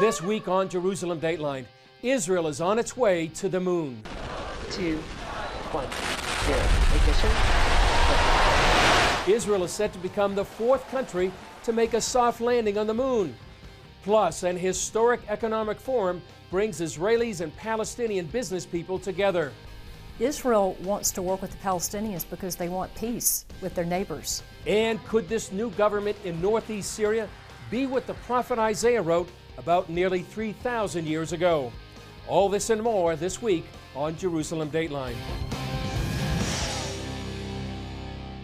This week on Jerusalem Dateline, Israel is on its way to the moon. 2, 1, 0, ignition. Israel is set to become the 4th country to make a soft landing on the moon. Plus, an historic economic forum brings Israelis and Palestinian business people together. Israel wants to work with the Palestinians because they want peace with their neighbors. And could this new government in northeast Syria be what the prophet Isaiah wrote about nearly 3,000 years ago? All this and more this week on Jerusalem Dateline.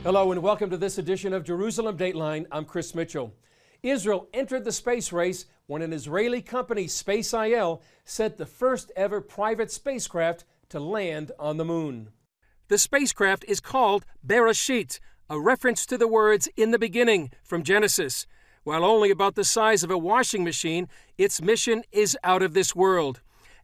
Hello and welcome to this edition of Jerusalem Dateline. I'm Chris Mitchell. Israel entered the space race when an Israeli company, Spacecraft, sent the first ever private spacecraft to land on the moon. The spacecraft is called Bereshit, a reference to the words "in the beginning" from Genesis. While only about the size of a washing machine, its mission is out of this world.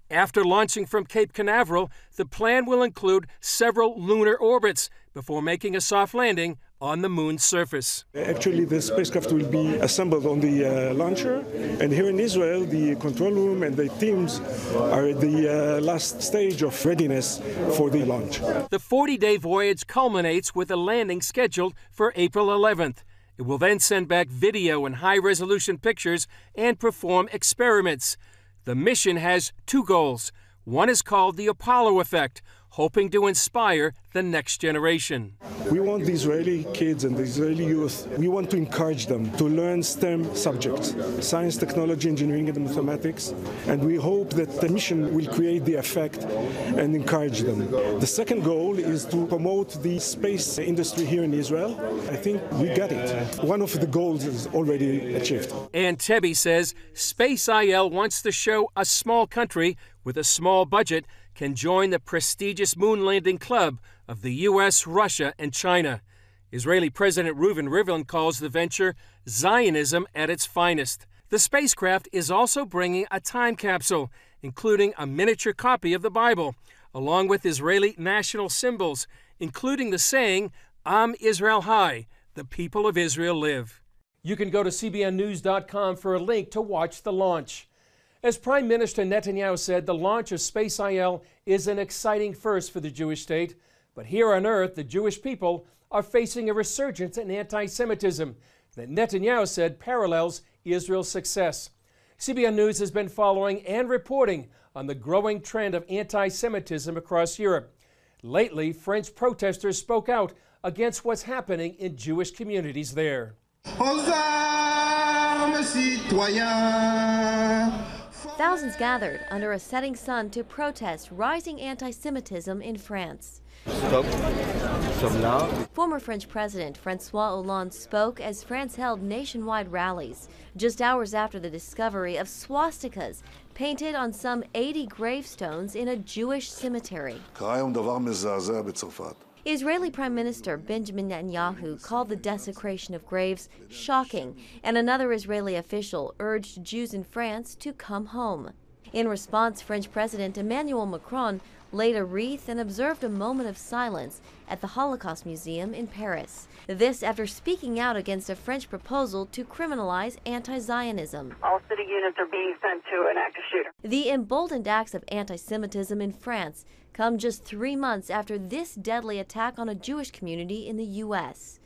After launching from Cape Canaveral, the plan will include several lunar orbits before making a soft landing on the moon's surface. Actually, the spacecraft will be assembled on the launcher, and here in Israel, the control room and the teams are at the last stage of readiness for the launch. The 40-day voyage culminates with a landing scheduled for April 11th. It will then send back video and high-resolution pictures and perform experiments. The mission has 2 goals. One is called the Apollo effect, hoping to inspire the next generation. We want the Israeli kids and the Israeli youth, we want to encourage them to learn STEM subjects, science, technology, engineering, and mathematics, and we hope that the mission will create the effect and encourage them. The second goal is to promote the space industry here in Israel. I think we got it. One of the goals is already achieved. And Tebby says Spacecraft wants to show a small country with a small budget can join the prestigious moon landing club of the U.S., Russia, and China. Israeli President Reuven Rivlin calls the venture Zionism at its finest. The spacecraft is also bringing a time capsule, including a miniature copy of the Bible, along with Israeli national symbols, including the saying, Am Israel Hai, the people of Israel live. You can go to cbnnews.com for a link to watch the launch. As Prime Minister Netanyahu said, the launch of Spacecraft is an exciting first for the Jewish state. But here on Earth, the Jewish people are facing a resurgence in anti-Semitism that Netanyahu said parallels Israel's success. CBN News has been following and reporting on the growing trend of anti-Semitism across Europe. Lately, French protesters spoke out against what's happening in Jewish communities there. Thousands gathered under a setting sun to protest rising anti-Semitism in France. Former French President François Hollande spoke as France held nationwide rallies, just hours after the discovery of swastikas painted on some 80 gravestones in a Jewish cemetery. Israeli Prime Minister Benjamin Netanyahu called the desecration of graves shocking, and another Israeli official urged Jews in France to come home. In response, French President Emmanuel Macron laid a wreath and observed a moment of silence at the Holocaust Museum in Paris. This after speaking out against a French proposal to criminalize anti-Zionism. All city units are being sent to an active shooter. The emboldened acts of anti-Semitism in France come just 3 months after this deadly attack on a Jewish community in the U.S.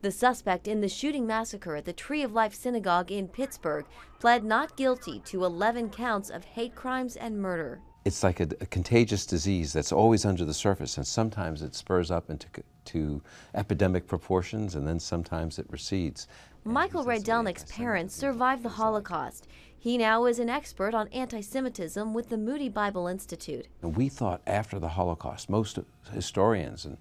The suspect in the shooting massacre at the Tree of Life Synagogue in Pittsburgh pled not guilty to 11 counts of hate crimes and murder. It's like a contagious disease that's always under the surface, and sometimes it spurs up into epidemic proportions, and then sometimes it recedes. Michael Rydelnik's parents survived the Holocaust. He now is an expert on anti-Semitism with the Moody Bible Institute. And we thought after the Holocaust, most historians and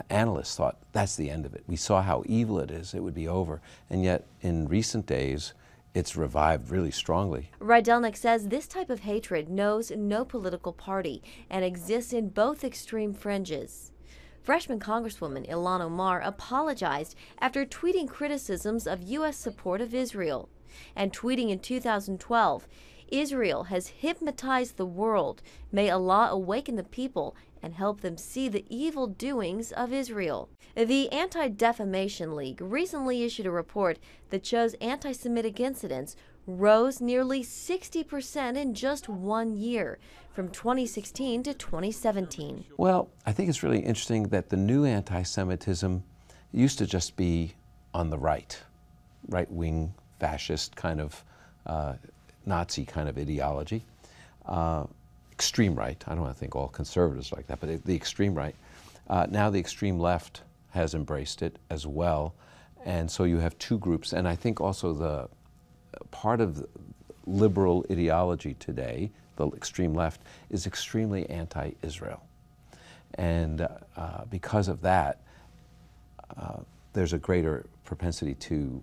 analysts thought that's the end of it. We saw how evil it is, it would be over. And yet in recent days, it's revived really strongly. Rydelnik says this type of hatred knows no political party and exists in both extreme fringes. Freshman Congresswoman Ilhan Omar apologized after tweeting criticisms of U.S. support of Israel. And tweeting in 2012, Israel has hypnotized the world. May Allah awaken the people and help them see the evil doings of Israel. The Anti-Defamation League recently issued a report that shows anti-Semitic incidents rose nearly 60% in just 1 year, from 2016 to 2017. Well, I think it's really interesting that the new anti-Semitism used to just be on the right-wing, fascist kind of Nazi kind of ideology, extreme right. I don't want to think all conservatives like that, but the extreme right. Now the extreme left has embraced it as well, and so you have two groups. And I think also the part of the liberal ideology today, the extreme left, is extremely anti-Israel. And because of that, there's a greater propensity to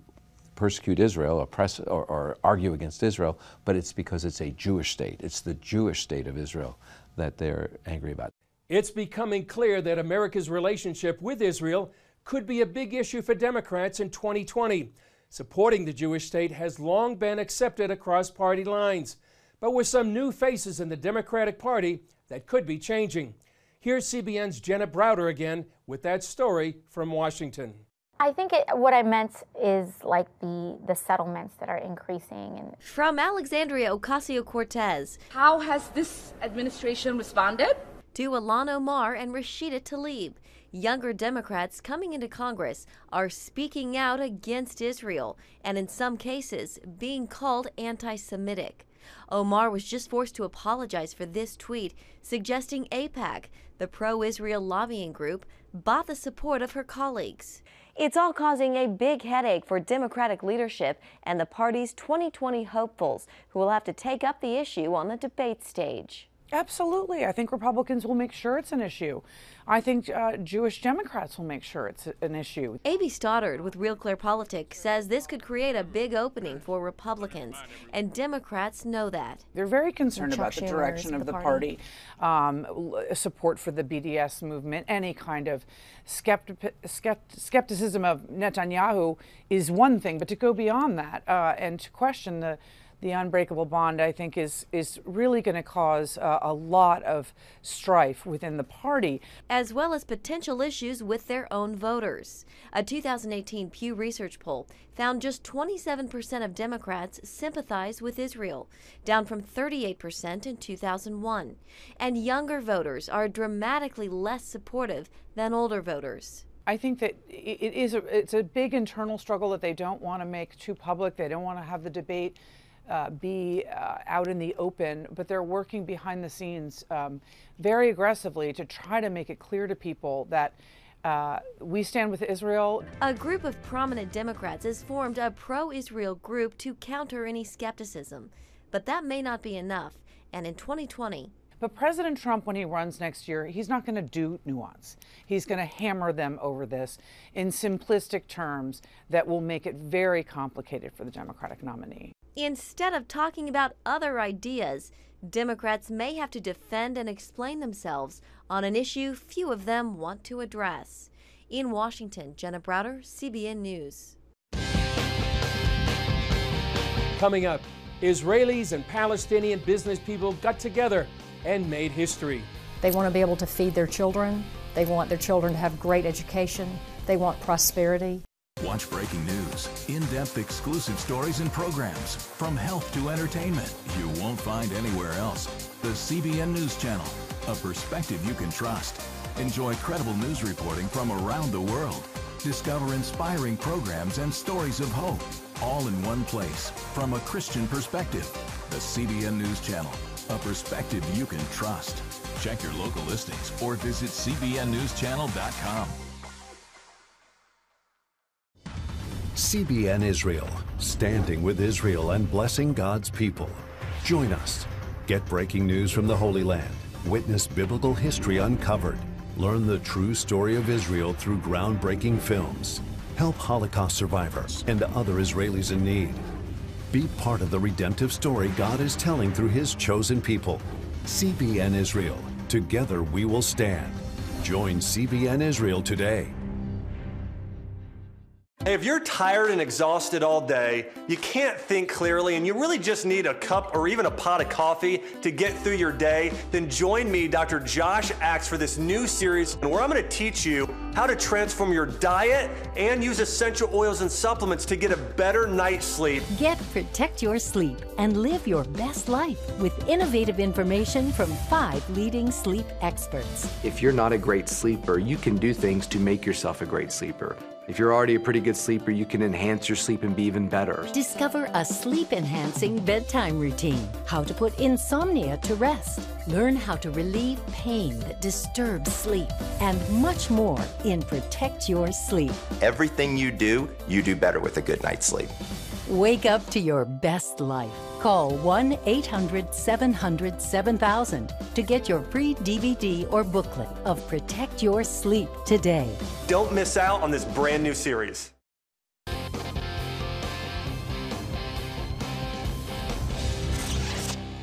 persecute Israel, oppress or argue against Israel, but it's because it's a Jewish state. It's the Jewish state of Israel that they're angry about. It's becoming clear that America's relationship with Israel could be a big issue for Democrats in 2020. Supporting the Jewish state has long been accepted across party lines, but with some new faces in the Democratic Party, that could be changing. Here's CBN's Jenna Browder again with that story from Washington. I think what I meant is like the settlements that are increasing. From Alexandria Ocasio-Cortez, how has this administration responded? To Ilhan Omar and Rashida Tlaib, younger Democrats coming into Congress are speaking out against Israel and in some cases being called anti-Semitic. Omar was just forced to apologize for this tweet, suggesting AIPAC, the pro-Israel lobbying group, bought the support of her colleagues. It's all causing a big headache for Democratic leadership and the party's 2020 hopefuls, who will have to take up the issue on the debate stage. Absolutely. I think Republicans will make sure it's an issue. I think Jewish Democrats will make sure it's an issue. A.B. Stoddard with Real Clear Politics says this could create a big opening for Republicans, and Democrats know that. They're very concerned about the direction of the party, support for the BDS movement, any kind of skepticism of Netanyahu is one thing, but to go beyond that and to question the unbreakable bond, I think, is really going to cause a lot of strife within the party. As well as potential issues with their own voters. A 2018 Pew Research poll found just 27% of Democrats sympathize with Israel, down from 38% in 2001. And younger voters are dramatically less supportive than older voters. I think that it's a big internal struggle that they don't want to make too public. They don't want to have the debate be out in the open, but they're working behind the scenes very aggressively to try to make it clear to people that we stand with Israel. A group of prominent Democrats has formed a pro-Israel group to counter any skepticism, but that may not be enough, and in 2020, but President Trump, when he runs next year, he's not going to do nuance. He's going to hammer them over this in simplistic terms that will make it very complicated for the Democratic nominee. Instead of talking about other ideas, Democrats may have to defend and explain themselves on an issue few of them want to address. In Washington, Jenna Browder, CBN News. Coming up, Israelis and Palestinian business people got together and made history. They want to be able to feed their children. They want their children to have great education. They want prosperity. Watch breaking news, in-depth exclusive stories and programs, from health to entertainment, you won't find anywhere else. The CBN News Channel, a perspective you can trust. Enjoy credible news reporting from around the world. Discover inspiring programs and stories of hope, all in one place, from a Christian perspective. The CBN News Channel, a perspective you can trust. Check your local listings or visit cbnnewschannel.com. CBN Israel, standing with Israel and blessing God's people. Join us. Get breaking news from the Holy Land. Witness biblical history uncovered. Learn the true story of Israel through groundbreaking films. Help Holocaust survivors and other Israelis in need. Be part of the redemptive story God is telling through His chosen people. CBN Israel. Together we will stand. Join CBN Israel today. Hey, if you're tired and exhausted all day, you can't think clearly, and you really just need a cup or even a pot of coffee to get through your day, then join me, Dr. Josh Axe, for this new series where I'm going to teach you how to transform your diet and use essential oils and supplements to get a better night's sleep. Protect your sleep and live your best life with innovative information from 5 leading sleep experts. If you're not a great sleeper, you can do things to make yourself a great sleeper. If you're already a pretty good sleeper, you can enhance your sleep and be even better. Discover a sleep-enhancing bedtime routine, how to put insomnia to rest, learn how to relieve pain that disturbs sleep, and much more in Protect Your Sleep. Everything you do better with a good night's sleep. Wake up to your best life. Call 1-800-700-7000 to get your free DVD or booklet of Protect Your Sleep today. Don't miss out on this brand new series.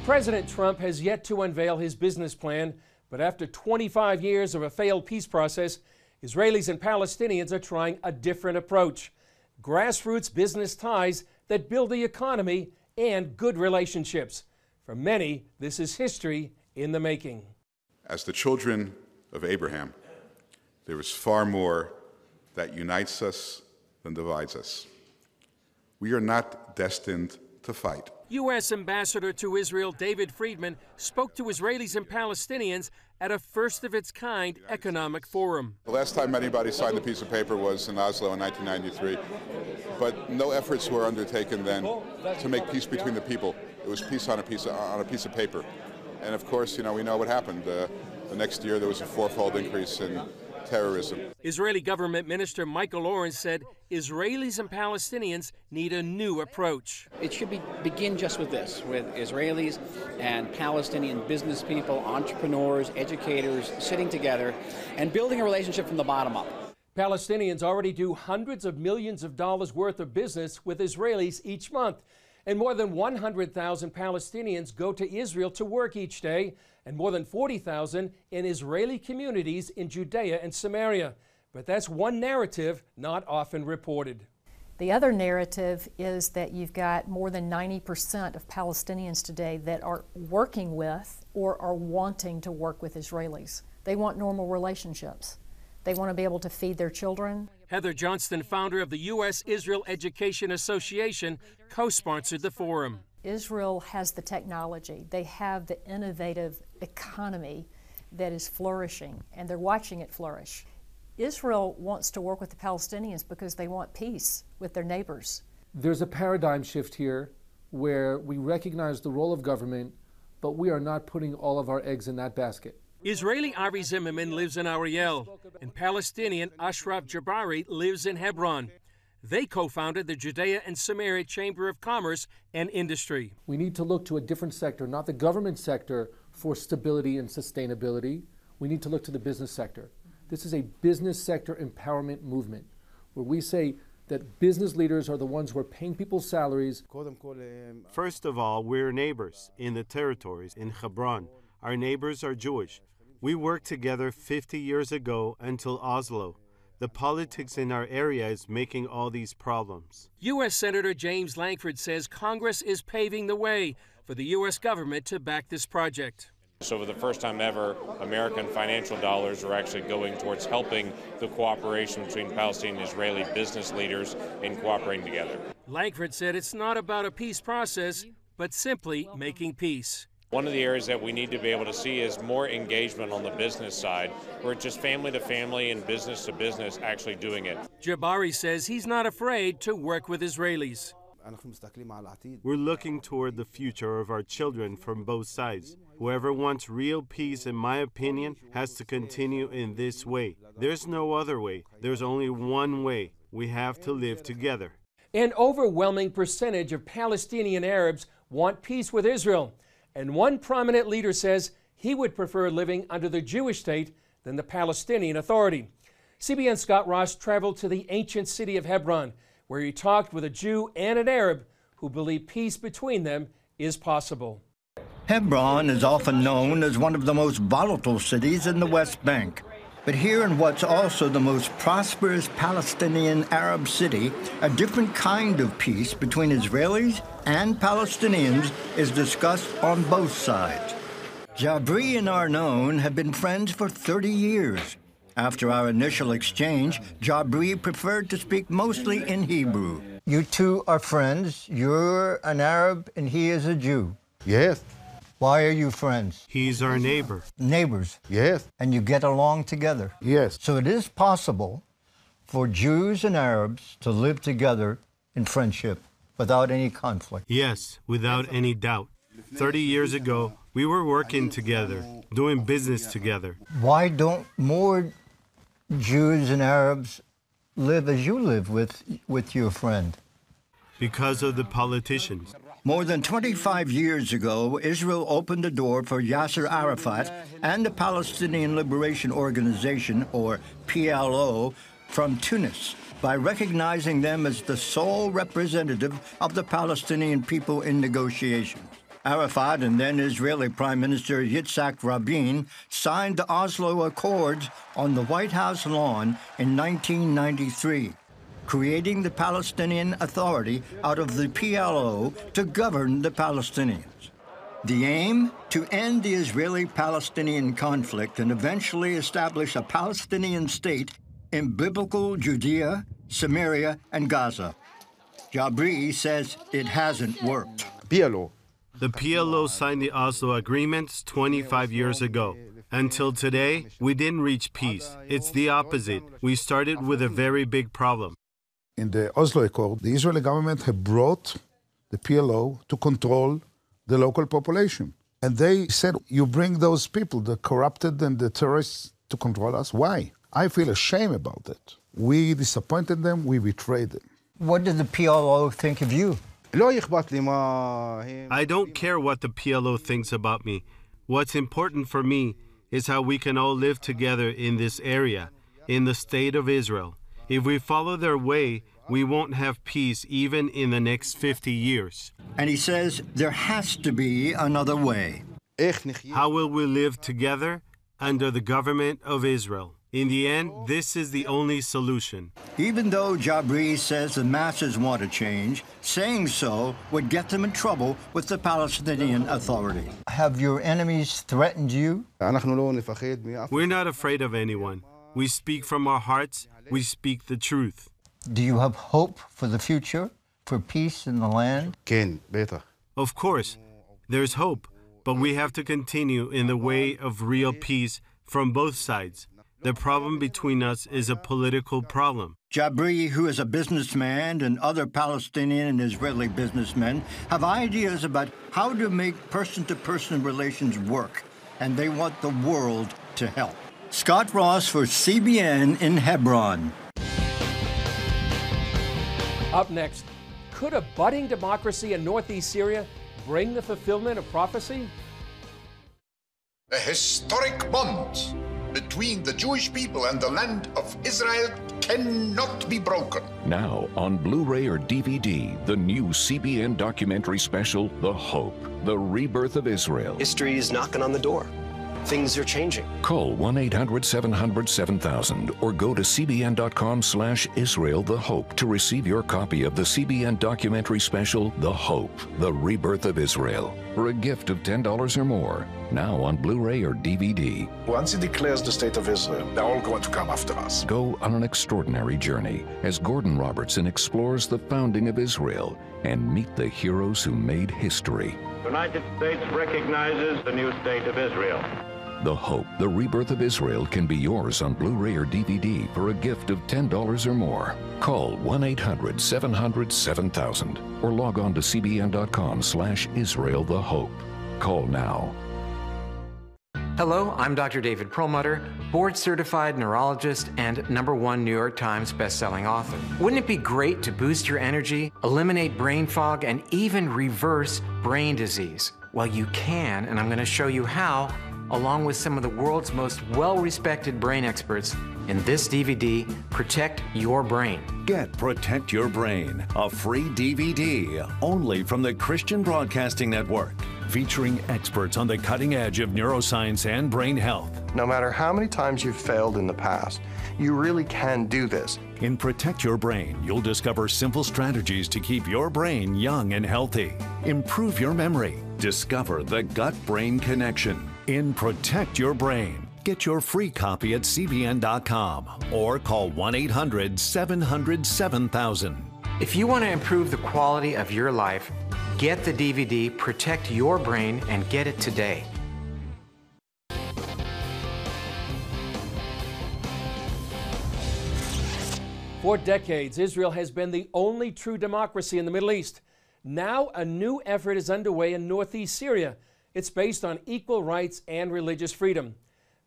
President Trump has yet to unveil his business plan, but after 25 years of a failed peace process, Israelis and Palestinians are trying a different approach. Grassroots business ties that build the economy and good relationships. For many, this is history in the making. As the children of Abraham, there is far more that unites us than divides us. We are not destined to fight. U.S. Ambassador to Israel David Friedman spoke to Israelis and Palestinians at a first-of-its-kind economic forum. The last time anybody signed a piece of paper was in Oslo in 1993, but no efforts were undertaken then to make peace between the people. It was peace on a piece of paper. And of course, we know what happened. The next year there was a 4-fold increase in terrorism. Israeli government minister Michael Lawrence said Israelis and Palestinians need a new approach. It should begin just with this, with Israelis and Palestinian business people, entrepreneurs, educators sitting together and building a relationship from the bottom up. Palestinians already do hundreds of millions of dollars worth of business with Israelis each month. And more than 100,000 Palestinians go to Israel to work each day, and more than 40,000 in Israeli communities in Judea and Samaria. But that's one narrative not often reported. The other narrative is that you've got more than 90% of Palestinians today that are working with or are wanting to work with Israelis. They want normal relationships. They want to be able to feed their children. Heather Johnston, founder of the U.S.-Israel Education Association, co-sponsored the forum. Israel has the technology. They have the innovative economy that is flourishing, and they're watching it flourish. Israel wants to work with the Palestinians because they want peace with their neighbors. There's a paradigm shift here where we recognize the role of government, but we are not putting all of our eggs in that basket. Israeli Ari Zimmerman lives in Ariel, and Palestinian Ashraf Jabari lives in Hebron. They co-founded the Judea and Samaria Chamber of Commerce and Industry. We need to look to a different sector, not the government sector, for stability and sustainability. We need to look to the business sector. This is a business sector empowerment movement where we say that business leaders are the ones who are paying people's salaries. First of all, we're neighbors in the territories in Hebron. Our neighbors are Jewish. We worked together 50 years ago until Oslo. The politics in our area is making all these problems. U.S. Senator James Lankford says Congress is paving the way for the U.S. government to back this project. So for the first time ever, American financial dollars are actually going towards helping the cooperation between Palestinian and Israeli business leaders in cooperating together. Lankford said it's not about a peace process, but simply making peace. One of the areas that we need to be able to see is more engagement on the business side, where it's just family to family and business to business actually doing it. Jabari says he's not afraid to work with Israelis. We're looking toward the future of our children from both sides. Whoever wants real peace, in my opinion, has to continue in this way. There's no other way. There's only one way. We have to live together. An overwhelming percentage of Palestinian Arabs want peace with Israel. And one prominent leader says he would prefer living under the Jewish state than the Palestinian Authority. CBN's Scott Ross traveled to the ancient city of Hebron, where he talked with a Jew and an Arab who believe peace between them is possible. Hebron is often known as one of the most volatile cities in the West Bank. But here in what's also the most prosperous Palestinian Arab city, a different kind of peace between Israelis and Palestinians is discussed on both sides. Jabri and Arnon have been friends for 30 years. After our initial exchange, Jabri preferred to speak mostly in Hebrew. You two are friends. You're an Arab and he is a Jew. Yes. Why are you friends? He's our neighbor. Neighbors? Yes. And you get along together? Yes. So it is possible for Jews and Arabs to live together in friendship without any conflict? Yes, without any doubt. 30 years ago, we were working together, doing business together. Why don't more Jews and Arabs live as you live with your friend? Because of the politicians. More than 25 years ago, Israel opened the door for Yasser Arafat and the Palestinian Liberation Organization, or PLO, from Tunis by recognizing them as the sole representative of the Palestinian people in negotiations. Arafat and then Israeli Prime Minister Yitzhak Rabin signed the Oslo Accords on the White House lawn in 1993. Creating the Palestinian Authority out of the PLO to govern the Palestinians. The aim? To end the Israeli-Palestinian conflict and eventually establish a Palestinian state in biblical Judea, Samaria, and Gaza. Jabri says it hasn't worked. PLO. The PLO signed the Oslo agreements 25 years ago. Until today, we didn't reach peace. It's the opposite. We started with a very big problem. In the Oslo Accord, the Israeli government had brought the PLO to control the local population. And they said, you bring those people, the corrupted and the terrorists, to control us. Why? I feel ashamed about that. We disappointed them, we betrayed them. What did the PLO think of you? I don't care what the PLO thinks about me. What's important for me is how we can all live together in this area, in the state of Israel. If we follow their way, we won't have peace even in the next 50 years. And he says there has to be another way. How will we live together? Under the government of Israel. In the end, this is the only solution. Even though Jabri says the masses want to change, saying so would get them in trouble with the Palestinian Authority. Have your enemies threatened you? We're not afraid of anyone. We speak from our hearts. We speak the truth. Do you have hope for the future, for peace in the land? Of course, there's hope, but we have to continue in the way of real peace from both sides. The problem between us is a political problem. Jabri, who is a businessman, and other Palestinian and Israeli businessmen have ideas about how to make person-to-person relations work, and they want the world to help. Scott Ross for CBN in Hebron. Up next, could a budding democracy in northeast Syria bring the fulfillment of prophecy? A historic bond between the Jewish people and the land of Israel cannot be broken. Now on Blu-ray or DVD, the new CBN documentary special, The Hope, The Rebirth of Israel. History is knocking on the door. Things are changing. Call 1-800-700-7000 or go to cbn.com/Israel The Hope to receive your copy of the CBN documentary special, The Hope, The Rebirth of Israel, for a gift of $10 or more. Now on Blu-ray or DVD. Once he declares the state of Israel, they're all going to come after us. Go on an extraordinary journey as Gordon Robertson explores the founding of Israel and meet the heroes who made history. The United States recognizes the new state of Israel. The Hope, The Rebirth of Israel can be yours on Blu-ray or DVD for a gift of $10 or more. Call 1-800-700-7000 or log on to cbn.com/Israel The Hope. Call now. Hello, I'm Dr. David Perlmutter, board-certified neurologist and #1 New York Times bestselling author. Wouldn't it be great to boost your energy, eliminate brain fog, and even reverse brain disease? Well, you can, and I'm going to show you how, along with some of the world's most well-respected brain experts in this DVD, Protect Your Brain. Get Protect Your Brain, a free DVD only from the Christian Broadcasting Network. featuring experts on the cutting edge of neuroscience and brain health. No matter how many times you've failed in the past, you really can do this. In Protect Your Brain, you'll discover simple strategies to keep your brain young and healthy. Improve your memory. Discover the gut-brain connection. In Protect Your Brain, get your free copy at cbn.com or call 1-800-700-7000. If you want to improve the quality of your life, get the DVD Protect Your Brain and get it today. For decades, Israel has been the only true democracy in the Middle East. Now, a new effort is underway in northeast Syria. It's based on equal rights and religious freedom.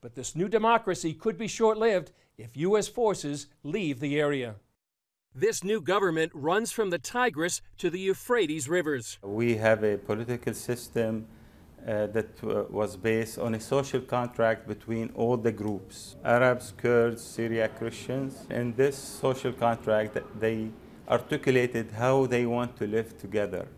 But this new democracy could be short-lived if U.S. forces leave the area. This new government runs from the Tigris to the Euphrates rivers. We have a political system that was based on a social contract between all the groups, Arabs, Kurds, Syria, Christians. In this social contract, they articulated how they want to live together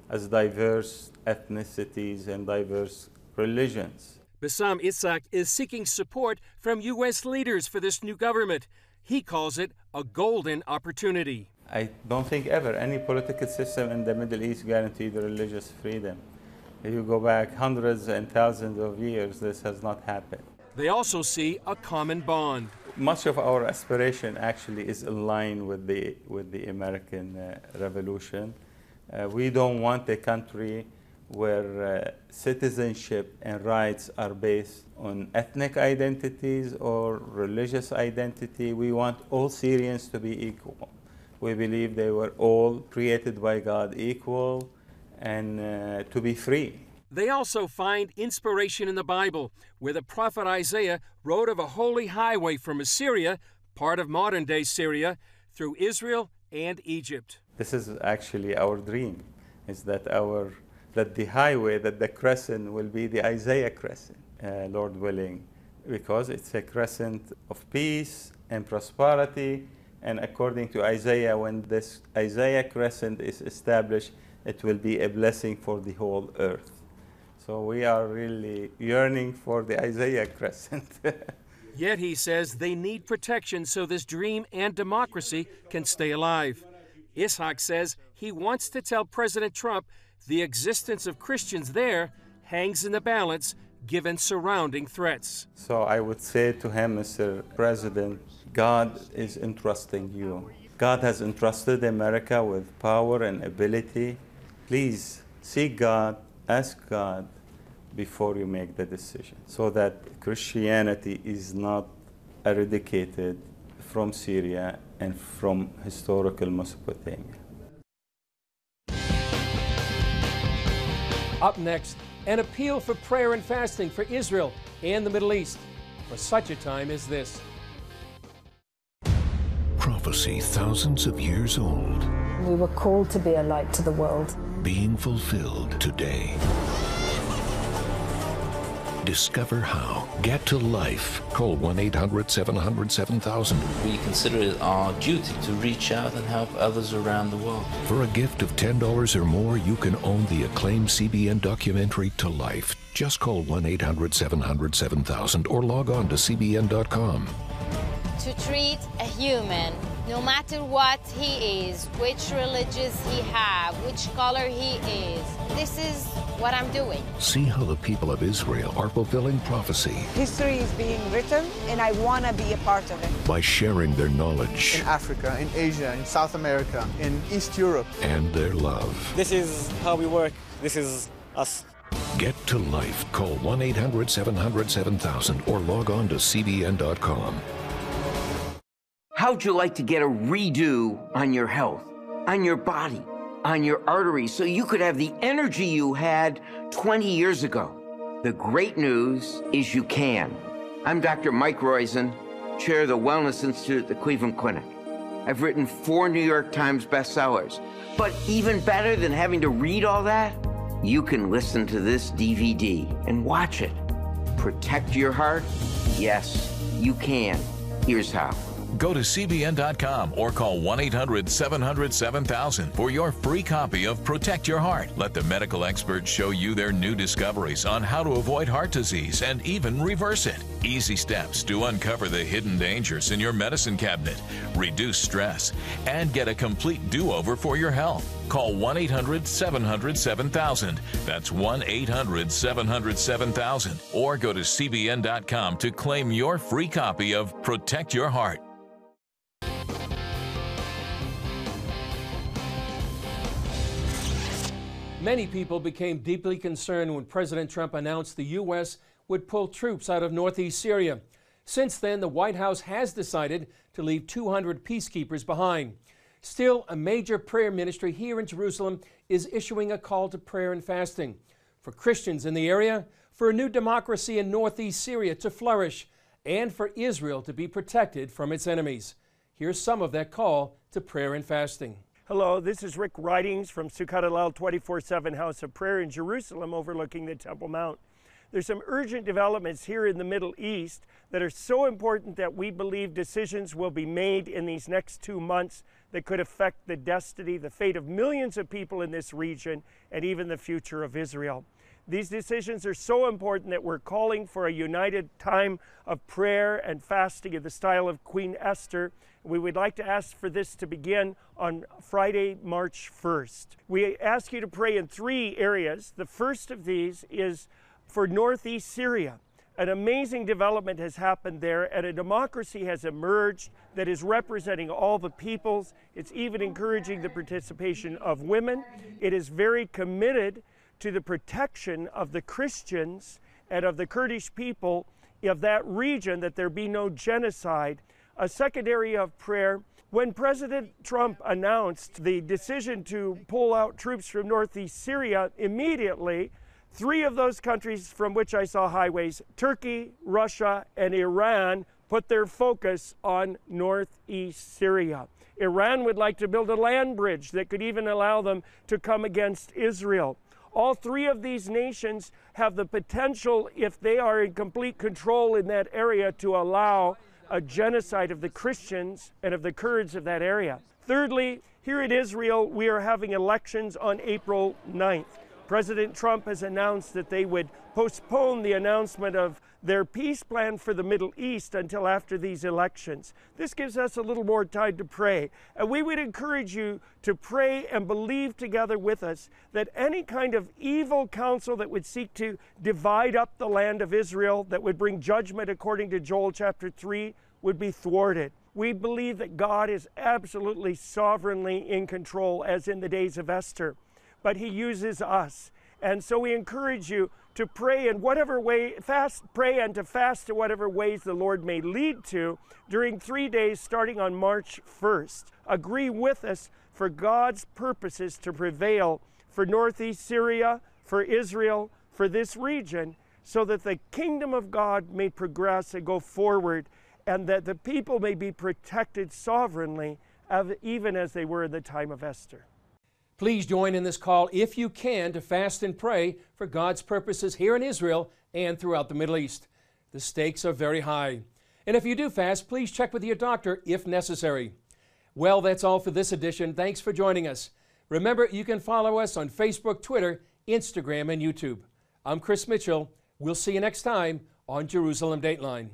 as diverse ethnicities and diverse religions. Bassam Issac is seeking support from U.S. leaders for this new government. He calls it a golden opportunity. I don't think ever any political system in the Middle East guaranteed religious freedom. If you go back hundreds and thousands of years, this has not happened. They also see a common bond. Much of our aspiration actually is in line with the American Revolution. We don't want a country where citizenship and rights are based on ethnic identities or religious identity. We want all Syrians to be equal. We believe they were all created by God equal and to be free. They also find inspiration in the Bible, where the prophet Isaiah wrote of a holy highway from Assyria, part of modern-day Syria, through Israel and Egypt. This is actually our dream, is that the highway, that the crescent will be the Isaiah crescent, Lord willing, because it's a crescent of peace and prosperity. And according to Isaiah, when this Isaiah crescent is established, it will be a blessing for the whole earth. So we are really yearning for the Isaiah crescent. Yet, he says, they need protection so this dream and democracy can stay alive. Ishaq says he wants to tell President Trump the existence of Christians there hangs in the balance given surrounding threats. So I would say to him, Mr. President, God is entrusting you. God has entrusted America with power and ability. Please seek God, ask God before you make the decision, so that Christianity is not eradicated from Syria and from historical Mesopotamia. Up next, an appeal for prayer and fasting for Israel and the Middle East for such a time as this. Prophecy thousands of years old. We were called to be a light to the world. Being fulfilled today. Discover how. Get to life. Call 1-800-700-7000. We consider it our duty to reach out and help others around the world. For a gift of $10 or more, you can own the acclaimed CBN documentary To Life. Just call 1-800-700-7000 or log on to cbn.com. To treat a human, no matter what he is, which religious he have, which color he is, this is what I'm doing. See how the people of Israel are fulfilling prophecy. History is being written, and I want to be a part of it. By sharing their knowledge. In Africa, in Asia, in South America, in East Europe. And their love. This is how we work. This is us. Get to life. Call 1-800-700-7000 or log on to cbn.com. How'd you like to get a redo on your health, on your body, on your arteries, so you could have the energy you had 20 years ago? The great news is you can. I'm Dr. Mike Roizen, chair of the Wellness Institute at the Cleveland Clinic. I've written 4 New York Times bestsellers. But even better than having to read all that, you can listen to this DVD and watch it. Protect your heart? Yes, you can. Here's how. Go to CBN.com or call 1-800-700-7000 for your free copy of Protect Your Heart. Let the medical experts show you their new discoveries on how to avoid heart disease and even reverse it. Easy steps to uncover the hidden dangers in your medicine cabinet, reduce stress, and get a complete do-over for your health. Call 1-800-700-7000. That's 1-800-700-7000. Or go to CBN.com to claim your free copy of Protect Your Heart. Many people became deeply concerned when President Trump announced the U.S. would pull troops out of northeast Syria. Since then, the White House has decided to leave 200 peacekeepers behind. Still, a major prayer ministry here in Jerusalem is issuing a call to prayer and fasting for Christians in the area, for a new democracy in northeast Syria to flourish, and for Israel to be protected from its enemies. Here's some of that call to prayer and fasting. Hello, this is Rick Ridings from Sukkot Hallel 24/7 House of Prayer in Jerusalem overlooking the Temple Mount. There's some urgent developments here in the Middle East that are so important that we believe decisions will be made in these next 2 months that could affect the destiny, the fate of millions of people in this region, and even the future of Israel. These decisions are so important that we're calling for a united time of prayer and fasting in the style of Queen Esther. We would like to ask for this to begin on Friday, March 1st. We ask you to pray in 3 areas. The first of these is for northeast Syria. An amazing development has happened there, and a democracy has emerged that is representing all the peoples. It's even encouraging the participation of women. It is very committed to the protection of the Christians and of the Kurdish people of that region, that there be no genocide. A second area of prayer, when President Trump announced the decision to pull out troops from northeast Syria, immediately 3 of those countries from which I saw highways, Turkey, Russia, and Iran, put their focus on northeast Syria. Iran would like to build a land bridge that could even allow them to come against Israel. All 3 of these nations have the potential, if they are in complete control in that area, to allow a genocide of the Christians and of the Kurds of that area. Thirdly, here in Israel, we are having elections on April 9th. President Trump has announced that they would postpone the announcement of their peace plan for the Middle East until after these elections. This gives us a little more time to pray. And we would encourage you to pray and believe together with us that any kind of evil counsel that would seek to divide up the land of Israel, that would bring judgment according to Joel chapter 3, would be thwarted. We believe that God is absolutely sovereignly in control, as in the days of Esther, but he uses us. And so we encourage you to pray in whatever way, pray and to fast in whatever ways the Lord may lead to during 3 days starting on March 1st. Agree with us for God's purposes to prevail for northeast Syria, for Israel, for this region, so that the kingdom of God may progress and go forward, and that the people may be protected sovereignly, even as they were in the time of Esther. Please join in this call, if you can, to fast and pray for God's purposes here in Israel and throughout the Middle East. The stakes are very high. And if you do fast, please check with your doctor if necessary. Well, that's all for this edition. Thanks for joining us. Remember, you can follow us on Facebook, Twitter, Instagram, and YouTube. I'm Chris Mitchell. We'll see you next time on Jerusalem Dateline.